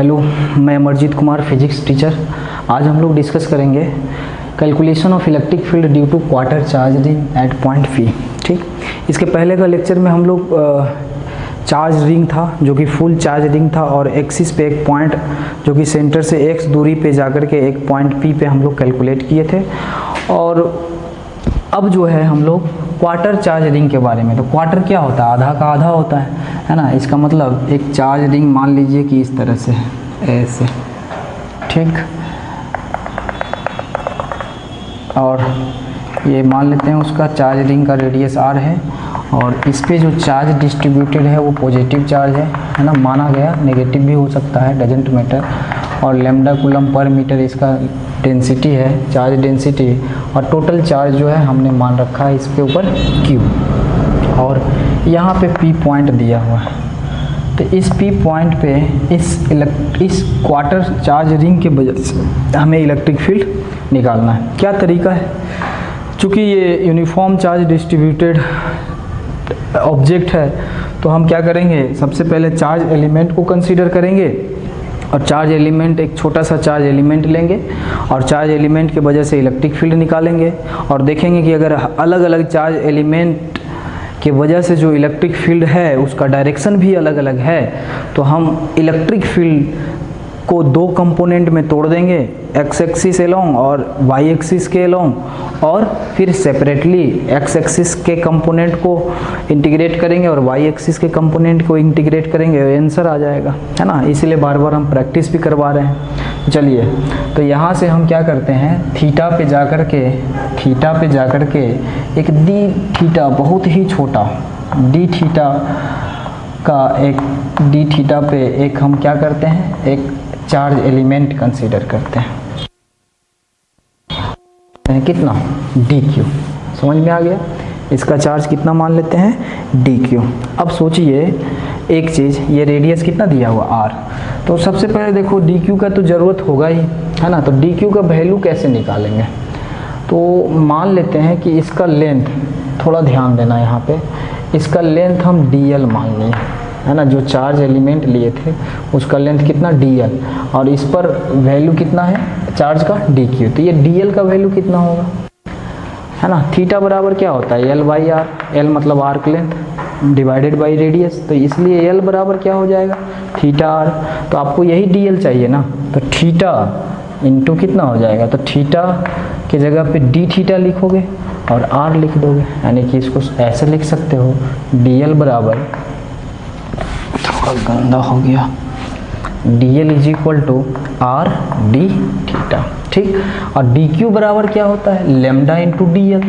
Hello, मैं Amarjeet Kumar, physics teacher. आज हम लोग डिस्कस करेंगे calculation of electric field due to quarter charging at point P. ठीक, इसके पहले का लेक्चर में हम लोग चार्ज रिंग था जो कि फुल चार्ज रिंग था और एक्सिस पे एक पॉइंट जो कि सेंटर से एक्स दूरी पे जाकर के एक पॉइंट पी पे हम लोग कैलकुलेट किए थे। और अब जो है हम लोग क्वार्टर चार्ज रिंग के बारे में। तो क्वार्टर क्या होता है? आधा का आधा होता है ना। इसका मतलब एक चार्ज रिंग मान लीजिए कि इस तरह से है, ऐसे, ठीक। और ये मान लेते हैं उसका चार्ज रिंग का रेडियस r है और इस पे जो चार्ज डिस्ट्रीब्यूटेड है वो पॉजिटिव चार्ज है ना, माना गया। नेगेटिव भी हो सकता है, डजेंट मैटर। और लैम्डा कूलम पर मीटर इसका डेंसिटी है, चार्ज डेंसिटी। और टोटल चार्ज जो है हमने मान रखा है इसके ऊपर Q। और यहाँ पे P पॉइंट दिया हुआ है। तो इस P पॉइंट पे इस क्वार्टर चार्ज रिंग के वजह से हमें इलेक्ट्रिक फील्ड निकालना है। क्या तरीका है? चूँकि ये यूनिफॉर्म चार्ज डिस्ट्रीब्यूटेड ऑब्जेक्ट है तो हम क्या करेंगे, सबसे पहले चार्ज एलिमेंट को कंसीडर करेंगे। और चार्ज एलिमेंट, एक छोटा सा चार्ज एलिमेंट लेंगे और चार्ज एलिमेंट के वजह से इलेक्ट्रिक फील्ड निकालेंगे। और देखेंगे कि अगर अलग अलग चार्ज एलिमेंट के वजह से जो इलेक्ट्रिक फील्ड है उसका डायरेक्शन भी अलग अलग है, तो हम इलेक्ट्रिक फील्ड को दो कंपोनेंट में तोड़ देंगे, एक्स एक्सिस एलोंग और वाई एक्सिस के एलोंग। और फिर सेपरेटली एक्स एक्सिस के कंपोनेंट को इंटीग्रेट करेंगे और वाई एक्सिस के कंपोनेंट को इंटीग्रेट करेंगे, आंसर आ जाएगा, है ना। इसीलिए बार बार हम प्रैक्टिस भी करवा रहे हैं। चलिए, तो यहाँ से हम क्या करते हैं, थीटा पे जाकर के एक डी थीटा, बहुत ही छोटा डी थीटा का एक डी थीटा पे एक हम क्या करते हैं, एक चार्ज एलिमेंट कंसीडर करते हैं। कितना? D Q. समझ में आ गया? इसका चार्ज कितना मान लेते हैं? D Q. अब सोचिए एक चीज़, ये रेडियस कितना दिया हुआ आर। तो सबसे पहले देखो डी क्यू का तो ज़रूरत होगा ही, है ना। तो डी क्यू का वैल्यू कैसे निकालेंगे? तो मान लेते हैं कि इसका लेंथ, थोड़ा ध्यान देना यहाँ पे, इसका लेंथ हम डी एल मान लिए, है ना। जो चार्ज एलिमेंट लिए थे उसका लेंथ कितना? D L. और इस पर वैल्यू कितना है चार्ज का? D Q. तो ये डी एल का वैल्यू कितना होगा, है ना। थीटा बराबर क्या होता है? L by R. एल मतलब arc length divided by radius. तो इसलिए एल बराबर क्या हो जाएगा? Theta R. तो आपको यही डी एल चाहिए ना। तो थीटा इंटू कितना हो जाएगा? तो थीटा की जगह पे डी थीटा लिखोगे और आर लिख दोगे, यानी कि इसको ऐसे लिख सकते हो, डी एल बराबर, थोड़ा गंदा हो गया, D L is equal to R D theta, ठीक। और डी क्यू बराबर क्या होता है? लेमडा इंटू डी एल,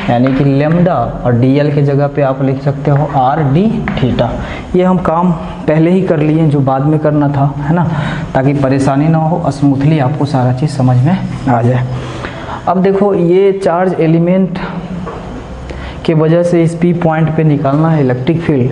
यानी कि लेमडा और डी एल के जगह पे आप लिख सकते हो आर डी थीटा। ये हम काम पहले ही कर लिए जो बाद में करना था, है ना, ताकि परेशानी ना हो, स्मूथली आपको सारा चीज़ समझ में आ जाए। अब देखो, ये चार्ज एलिमेंट के वजह से इस पी पॉइंट पे निकालना है इलेक्ट्रिक फील्ड।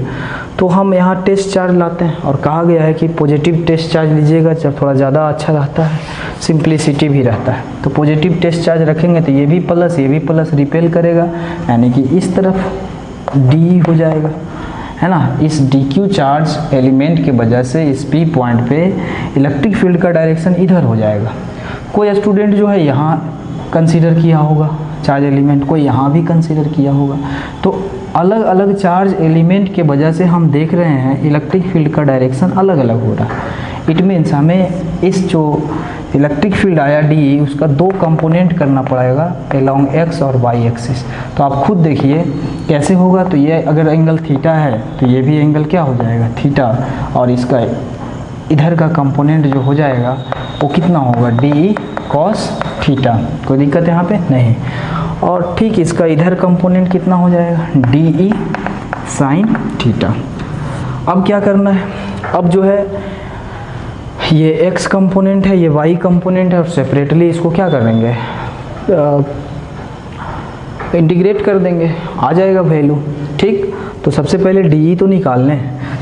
तो हम यहाँ टेस्ट चार्ज लाते हैं और कहा गया है कि पॉजिटिव टेस्ट चार्ज लीजिएगा, जब थोड़ा ज़्यादा अच्छा रहता है, सिंप्लिसिटी भी रहता है। तो पॉजिटिव टेस्ट चार्ज रखेंगे तो ये भी प्लस रिपेल करेगा, यानी कि इस तरफ डी हो जाएगा, है ना। इस डी क्यू चार्ज एलिमेंट के वजह से इस पी पॉइंट पे इलेक्ट्रिक फील्ड का डायरेक्शन इधर हो जाएगा। कोई स्टूडेंट जो है यहाँ कंसीडर किया होगा चार्ज एलिमेंट, कोई यहाँ भी कंसीडर किया होगा। तो अलग अलग चार्ज एलिमेंट के वजह से हम देख रहे हैं इलेक्ट्रिक फील्ड का डायरेक्शन अलग अलग हो रहा है। इट मीन्स हमें इस जो इलेक्ट्रिक फील्ड आया डी, उसका दो कंपोनेंट करना पड़ेगा अलोंग एक्स और वाई एक्सिस। तो आप खुद देखिए कैसे होगा। तो ये अगर एंगल थीटा है तो ये भी एंगल क्या हो जाएगा? थीटा। और इसका इधर का कंपोनेंट जो हो जाएगा वो कितना होगा? D cos theta. कोई दिक्कत यहाँ पे नहीं। और ठीक इसका इधर कंपोनेंट कितना हो जाएगा? D E sine theta. अब क्या करना है? अब जो है ये एक्स कंपोनेंट है, ये वाई कंपोनेंट है, और सेपरेटली इसको क्या करेंगे? इंटीग्रेट कर देंगे, आ जाएगा वैल्यू, ठीक। तो सबसे पहले डी तो निकाल लें।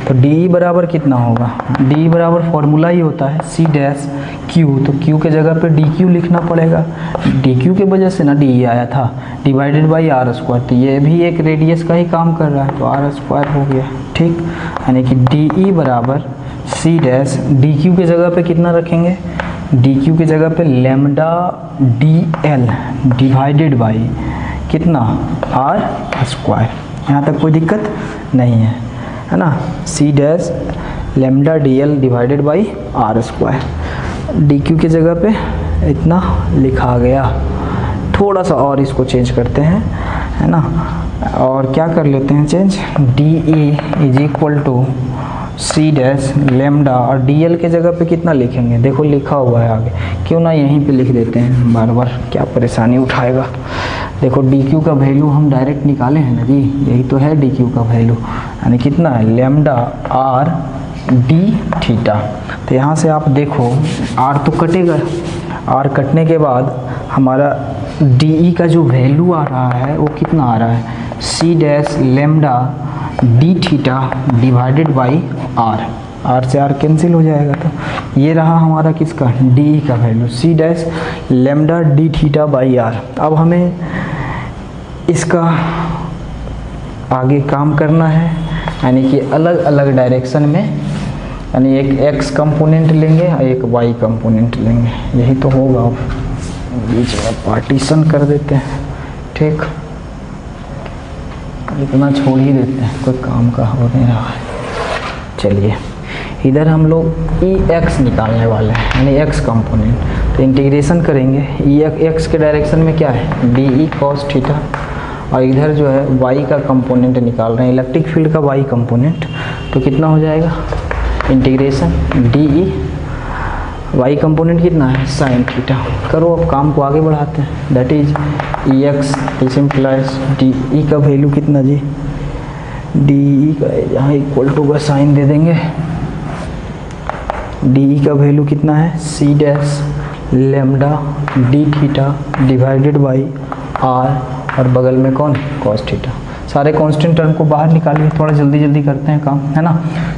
तो डी बराबर कितना होगा? डी बराबर फॉर्मूला ही होता है सी डैश क्यू। तो क्यू के जगह पे डी क्यू लिखना पड़ेगा। डी क्यू के वजह से ना डी आया था, डिवाइडेड बाई आर स्क्वायर। तो ये भी एक रेडियस का ही काम कर रहा है, तो आर स्क्वायर हो गया, ठीक। यानी कि डी ई बराबर सी डैश डी क्यू के जगह पे कितना रखेंगे, डी क्यू के जगह पे lambda D L divided by कितना आर स्क्वायर। यहाँ तक कोई दिक्कत नहीं है ना। C dash lambda D L divided by R square, D Q के जगह पे इतना लिखा गया। थोड़ा सा और इसको चेंज करते हैं, है ना, और क्या कर लेते हैं change, D A is equal to C dash lambda, और डी एल के जगह पे कितना लिखेंगे, देखो लिखा हुआ है आगे, क्यों ना यहीं पे लिख देते हैं, बार बार क्या परेशानी उठाएगा। देखो डी क्यू का वैल्यू हम डायरेक्ट निकाले हैं ना जी, यही तो है डी क्यू का वैल्यू, यानी कितना है लेमडा आर डी थीटा। तो यहाँ से आप देखो आर तो कटेगा, आर कटने के बाद हमारा डी ई का जो वैल्यू आ रहा है वो कितना आ रहा है, C dash lambda D theta divided by R, R से आर कैंसिल हो जाएगा। तो ये रहा हमारा किसका, डी ई का value, C dash lambda D theta by R. अब हमें इसका आगे काम करना है, यानी कि अलग अलग डायरेक्शन में, यानी एक एक्स कंपोनेंट लेंगे और एक वाई कंपोनेंट लेंगे, यही तो होगा। अब बीच में पार्टीशन कर देते हैं, ठीक, इतना छोड़ ही देते हैं, कोई काम का हो नहीं रहा है। चलिए इधर हम लोग ई एक्स निकालने वाले हैं, यानी एक्स कंपोनेंट, तो इंटीग्रेशन करेंगे। ई एक्स के डायरेक्शन में क्या है, डी ई कॉस थीटा, और इधर जो है वाई का कंपोनेंट निकाल रहे हैं, इलेक्ट्रिक फील्ड का वाई कंपोनेंट, तो कितना हो जाएगा integration D E Y component कितना है साइन थीटा। करो अब काम को आगे बढ़ाते हैं, that is E X this implies D E का वैल्यू कितना जी, डी ई का यहाँ इक्वल टू का साइन दे देंगे, डी ई का वैल्यू कितना है C dash lambda D theta divided by R, और बगल में कौन कॉस थीटा। सारे कांस्टेंट टर्म को बाहर निकालिए, थोड़ा जल्दी जल्दी करते हैं काम, है ना।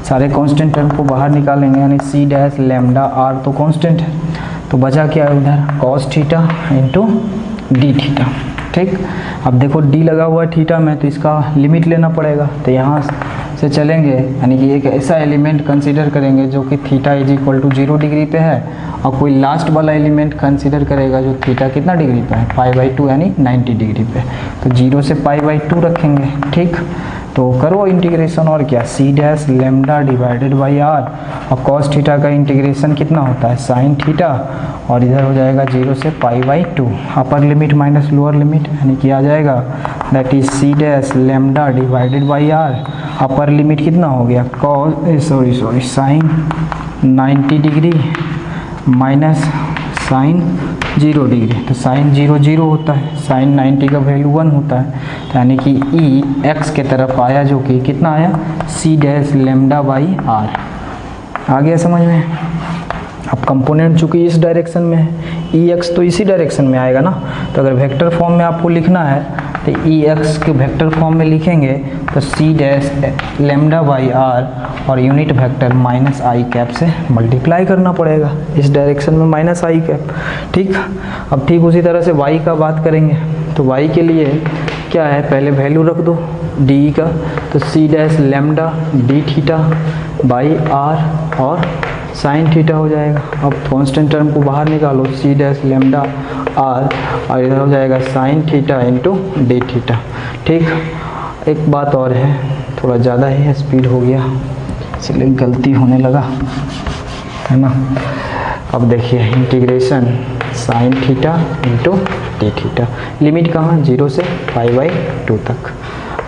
सारे कांस्टेंट टर्म को बाहर निकालेंगे, यानी सी डैश लेमडा आर तो कांस्टेंट है, तो बचा क्या है उधर cos theta into D theta, ठीक। अब देखो डी लगा हुआ है थीटा में, तो इसका लिमिट लेना पड़ेगा, तो यहाँ से चलेंगे, यानी कि एक ऐसा एलिमेंट कंसीडर करेंगे जो कि theta is equal to 0 degree पे है, और कोई लास्ट वाला एलिमेंट कंसीडर करेगा जो थीटा कितना डिग्री पे है, π/2 यानी 90 डिग्री पे, तो 0 से π/2 रखेंगे, ठीक। तो करो इंटीग्रेशन, और क्या C dash lambda divided by R, और कॉस थीटा का इंटीग्रेशन कितना होता है साइन थीटा, और इधर हो जाएगा 0 से π/2, upper limit minus lower limit, यानी कि आ जाएगा that is C dash lambda divided by R, upper limit कितना हो गया cos sine 90 degree minus sine 0 degree, तो साइन 0 होता है, साइन 90 का वैल्यू 1 होता है, तो यानी कि ई एक्स के तरफ आया, जो कि कितना आया C dash lambda by R. आ गया समझ में। अब कंपोनेंट चूँकि इस डायरेक्शन में है, ई एक्स तो इसी डायरेक्शन में आएगा ना, तो अगर वेक्टर फॉर्म में आपको लिखना है तो ई एक्स के वेक्टर फॉर्म में लिखेंगे तो C dash lambda by R, और unit vector minus I cap से मल्टीप्लाई करना पड़ेगा, इस डायरेक्शन में माइनस आई कैप, ठीक। अब ठीक उसी तरह से वाई का बात करेंगे, तो वाई के लिए क्या है, पहले वैल्यू रख दो डी का, तो C dash lambda D theta by R और साइन थीटा हो जाएगा। अब कॉन्स्टेंट टर्म को बाहर निकालो, सी डैश लेमडा आर, और इधर हो जाएगा sine theta into D theta, ठीक। एक बात और है, थोड़ा ज़्यादा ही स्पीड हो गया इसलिए गलती होने लगा, है ना। अब देखिए integration sine theta into D theta, limit कहाँ 0 से π/2 तक।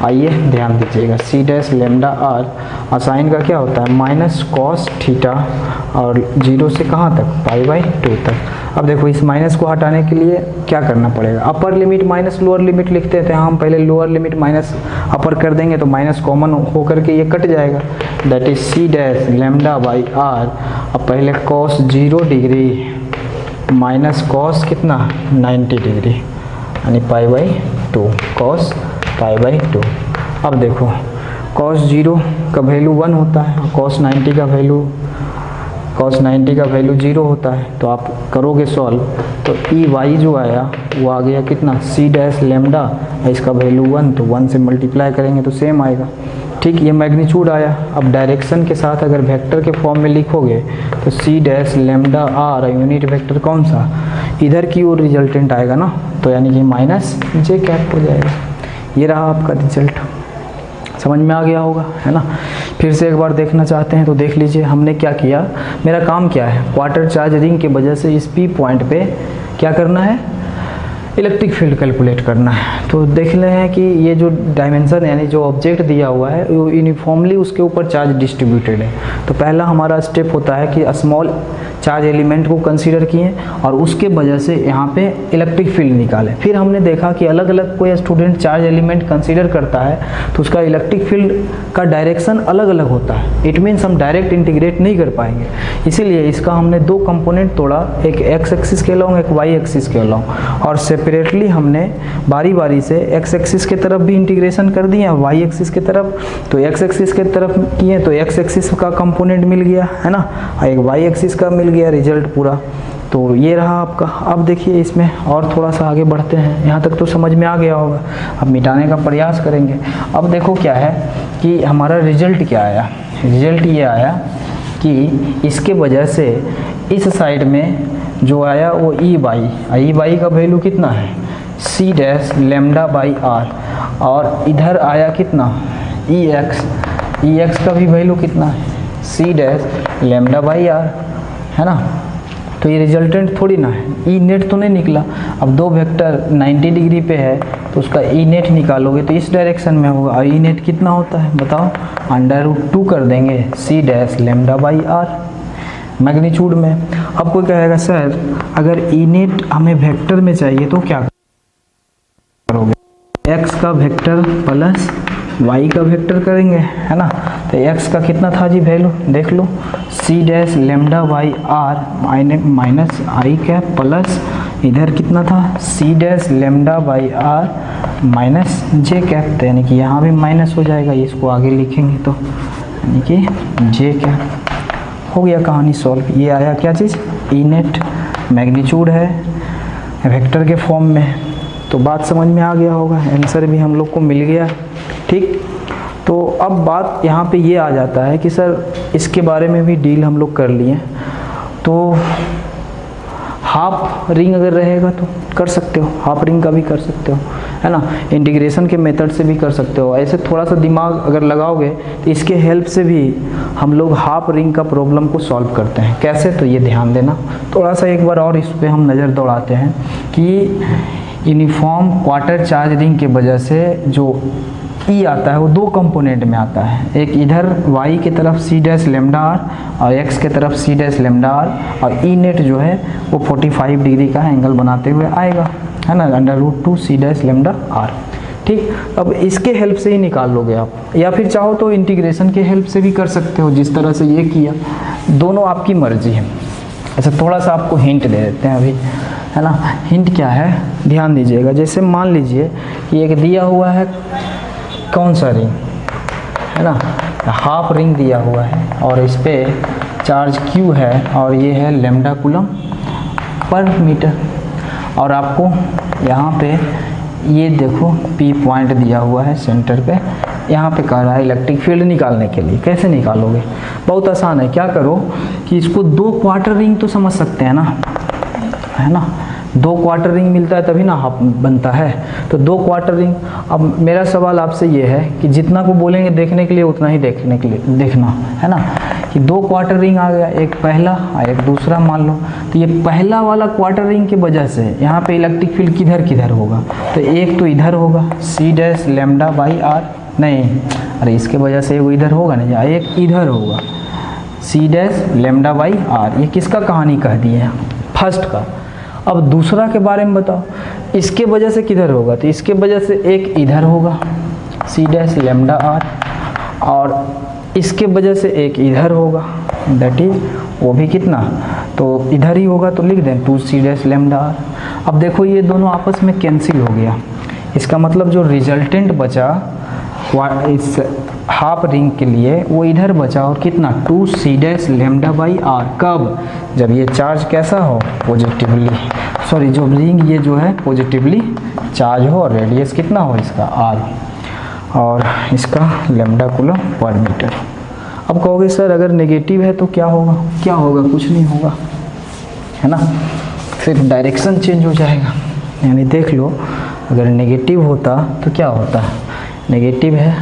आइए ध्यान दीजिएगा, सी डैश लेमडा आर, और साइन का क्या होता है माइनस कॉस थीटा, और 0 से कहाँ तक π/2 तक। अब देखो इस माइनस को हटाने के लिए क्या करना पड़ेगा, अपर लिमिट माइनस लोअर लिमिट लिखते थे हम, पहले लोअर लिमिट माइनस अपर कर देंगे तो माइनस कॉमन होकर के ये कट जाएगा, that is C dash lambda by R. अब पहले कॉस 0 डिग्री माइनस कॉस कितना 90 डिग्री, यानी π/2 कॉस π/2। अब देखो कॉस 0 का वैल्यू 1 होता है, और कॉस 90 का वैल्यू 0 होता है, तो आप करोगे सॉल्व तो ई वाई जो आया वो आ गया कितना सी डैश लेमडा, इसका वैल्यू 1, तो 1 से मल्टीप्लाई करेंगे तो सेम आएगा। ठीक, ये मैग्नीट्यूड आया। अब डायरेक्शन के साथ अगर वेक्टर के फॉर्म में लिखोगे तो C dash lambda R, unit vector कौन सा, इधर की ओर रिजल्टेंट आएगा ना, तो यानी कि माइनस जे कैप हो जाएगा। ये रहा आपका रिजल्ट, समझ में आ गया होगा, है ना। फिर से एक बार देखना चाहते हैं तो देख लीजिए हमने क्या किया। मेरा काम क्या है, क्वार्टर चार्ज रिंग की वजह से इस पी पॉइंट पे क्या करना है, इलेक्ट्रिक फील्ड कैलकुलेट करना है। तो देख रहे हैं कि ये जो डायमेंशन यानी जो ऑब्जेक्ट दिया हुआ है वो यूनिफॉर्मली उसके ऊपर चार्ज डिस्ट्रीब्यूटेड है। तो पहला हमारा स्टेप होता है कि स्मॉल चार्ज एलिमेंट को कंसीडर किए और उसके वजह से यहाँ पे इलेक्ट्रिक फील्ड निकाले। फिर हमने देखा कि अलग अलग कोई स्टूडेंट चार्ज एलिमेंट कंसीडर करता है तो उसका इलेक्ट्रिक फील्ड का डायरेक्शन अलग अलग होता है। इट मीन्स हम डायरेक्ट इंटीग्रेट नहीं कर पाएंगे, इसीलिए इसका हमने दो कंपोनेंट तोड़ा, एक एक्स एक्सिस के अलॉन्ग, एक वाई एक्सिस के अलॉन्ग, और सेपरेटली हमने बारी बारी से एक्स एक्सिस के तरफ भी इंटीग्रेशन कर दिए और वाई एक्सिस के तरफ। तो एक्स एक्सिस के तरफ किए तो एक्स एक्सिस का कंपोनेंट मिल गया, है ना, और एक वाई एक्सिस का मिल गया रिजल्ट पूरा। तो ये रहा आपका। अब देखिए इसमें और थोड़ा सा आगे बढ़ते हैं, यहाँ तक तो समझ में आ गया होगा। अब मिटाने का प्रयास करेंगे। अब देखो क्या है कि हमारा रिजल्ट क्या आया, रिजल्ट ये आया कि इसके वजह से इस साइड में जो आया वो ई बाई का वैल्यू कितना है, C dash lambda by R, और इधर आया कितना ई एक्स का भी वैल्यू कितना है, C dash lambda by R, है ना। तो ये रिजल्टेंट थोड़ी ना है, ई नेट तो नहीं निकला। अब दो वेक्टर 90 डिग्री पे है तो उसका ई नेट निकालोगे तो इस डायरेक्शन में होगा, और ई नेट कितना होता है बताओ, √2 कर देंगे C dash lambda by R magnitude में। अब कोई कहेगा सर अगर ई नेट हमें वेक्टर में चाहिए तो क्या करोगे, एक्स का वेक्टर प्लस वाई का वेक्टर करेंगे, है ना। तो एक्स का कितना था जी वैल्यू देख लो, C dash lambda by R minus I cap plus इधर कितना था C dash lambda by R minus J cap, यानी कि यहाँ भी माइनस हो जाएगा, इसको आगे लिखेंगे तो यानी कि जे कैप। हो गया कहानी सॉल्व। ये आया क्या चीज़, ई नेट, मैग्नीट्यूड है वेक्टर के फॉर्म में। तो बात समझ में आ गया होगा, आंसर भी हम लोग को मिल गया। ठीक, तो अब बात यहाँ पे ये आ जाता है कि सर इसके बारे में भी डील हम लोग कर लिए, तो हाफ रिंग अगर रहेगा तो कर सकते हो, हाफ रिंग का भी कर सकते हो, है ना, इंटीग्रेशन के मेथड से भी कर सकते हो। ऐसे थोड़ा सा दिमाग अगर लगाओगे तो इसके हेल्प से भी हम लोग हाफ रिंग का प्रॉब्लम को सॉल्व करते हैं। कैसे, तो ये ध्यान देना थोड़ा सा एक बार और इस पर हम नज़र दौड़ाते हैं कि यूनिफॉर्म क्वार्टर चार्ज रिंग की वजह से जो ई आता है वो दो कंपोनेंट में आता है, एक इधर वाई की तरफ सी डैश लेमडा आर और एक्स के तरफ सी डैश लेमडा आर, और ई नेट जो है वो 45 डिग्री का एंगल बनाते हुए आएगा, है ना, √2 सी डैश लेमडा आर। ठीक, अब इसके हेल्प से ही निकाल लोगे आप, या फिर चाहो तो इंटीग्रेशन के हेल्प से भी कर सकते हो, जिस तरह से ये किया, दोनों आपकी मर्जी है। अच्छा थोड़ा सा आपको हिंट दे देते हैं अभी, है ना। हिंट क्या है, ध्यान दीजिएगा। जैसे मान लीजिए कि एक दिया हुआ है कौन सा रिंग, है ना, हाफ रिंग दिया हुआ है और इस पे चार्ज Q है और ये है लेमडा कूलम पर मीटर, और आपको यहाँ पे ये देखो P पॉइंट दिया हुआ है सेंटर पे, यहाँ पे कह रहा है इलेक्ट्रिक फील्ड निकालने के लिए। कैसे निकालोगे, बहुत आसान है। क्या करो कि इसको दो क्वार्टर रिंग तो समझ सकते हैं ना, है ना, दो क्वार्टर रिंग मिलता है तभी ना हाफ बनता है, तो दो क्वार्टर रिंग। अब मेरा सवाल आपसे ये है कि जितना को बोलेंगे देखने के लिए उतना ही देखने के लिए देखना, है ना, कि दो क्वार्टर रिंग आ गया, एक पहला और एक दूसरा मान लो। तो ये पहला वाला क्वार्टर रिंग की वजह से यहाँ पे इलेक्ट्रिक फील्ड किधर किधर होगा, तो एक तो इधर होगा C dash lambda by R, नहीं अरे इसके वजह से वो इधर होगा नहीं, एक इधर होगा C dash lambda by R. ये किसका कहानी कह दी है, फर्स्ट का। अब दूसरा के बारे में बताओ, इसके वजह से किधर होगा, तो इसके वजह से एक इधर होगा सी डैश लेमडा आर, और इसके वजह से एक इधर होगा, दैट इज वो भी कितना, तो इधर ही होगा, तो लिख दें 2 सी डैश लेमडा आर। अब देखो ये दोनों आपस में कैंसिल हो गया, इसका मतलब जो रिजल्टेंट बचा इस हाफ रिंग के लिए वो इधर बचा और कितना 2c dash lambda by are, कब, जब ये चार्ज कैसा हो, पॉजिटिवली, सॉरी जो रिंग ये जो है पॉजिटिवली चार्ज हो और रेडियस कितना हो इसका r, और इसका लैम्डा कूलम पर मीटर। अब कहोगे सर अगर नेगेटिव है तो क्या होगा, क्या होगा, कुछ नहीं होगा, है ना, सिर्फ डायरेक्शन चेंज हो जाएगा। यानी देख लो अगर नेगेटिव होता तो क्या होता है, नेगेटिव है,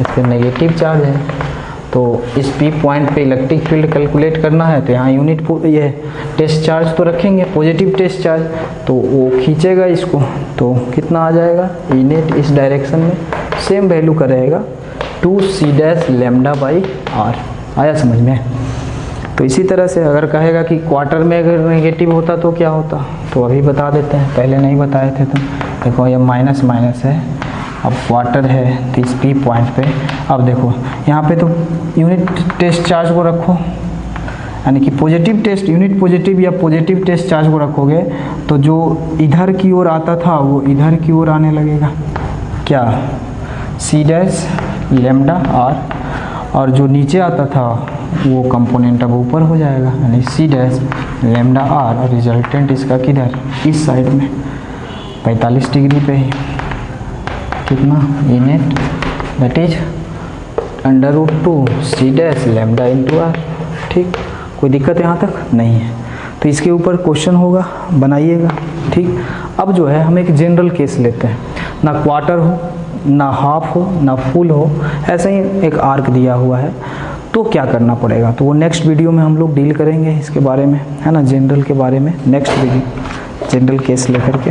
इस पर नेगेटिव चार्ज है, तो इस पी पॉइंट पे इलेक्ट्रिक फील्ड कैलकुलेट करना है तो यहाँ यूनिट ये टेस्ट चार्ज तो रखेंगे, पॉजिटिव टेस्ट चार्ज, तो वो खींचेगा इसको, तो कितना आ जाएगा, ई नेट इस डायरेक्शन में सेम वैल्यू का रहेगा 2c dash lambda by are. आया समझ में। तो इसी तरह से अगर कहेगा कि क्वार्टर में अगर नेगेटिव होता तो क्या होता, तो अभी बता देते हैं, पहले नहीं बताए थे। तो देखो ये माइनस माइनस है, अब क्वार्टर है तो इस पी पॉइंट पे, अब देखो यहाँ पे तो यूनिट टेस्ट चार्ज को रखो, यानी कि पॉजिटिव टेस्ट यूनिट पॉजिटिव या पॉजिटिव टेस्ट चार्ज को रखोगे तो जो इधर की ओर आता था वो इधर की ओर आने लगेगा, क्या, c डैश लैम्डा आर, और जो नीचे आता था वो कंपोनेंट अब ऊपर हो जाएगा, यानी c डैश लैम्डा आर, और रिजल्टेंट इसका किधर, इस साइड में 45 डिग्री पे ही, कितना, E net that is √2c dash lambda into R. ठीक, कोई दिक्कत यहाँ तक नहीं है। तो इसके ऊपर क्वेश्चन होगा, बनाइएगा। ठीक, अब जो है हम एक जनरल केस लेते हैं, ना क्वार्टर हो, ना हाफ हो, ना फुल हो, ऐसे ही एक आर्क दिया हुआ है, तो क्या करना पड़ेगा, तो वो नेक्स्ट वीडियो में हम लोग डील करेंगे इसके बारे में, है ना, जनरल के बारे में, नेक्स्ट वीडियो जनरल केस लेकर के।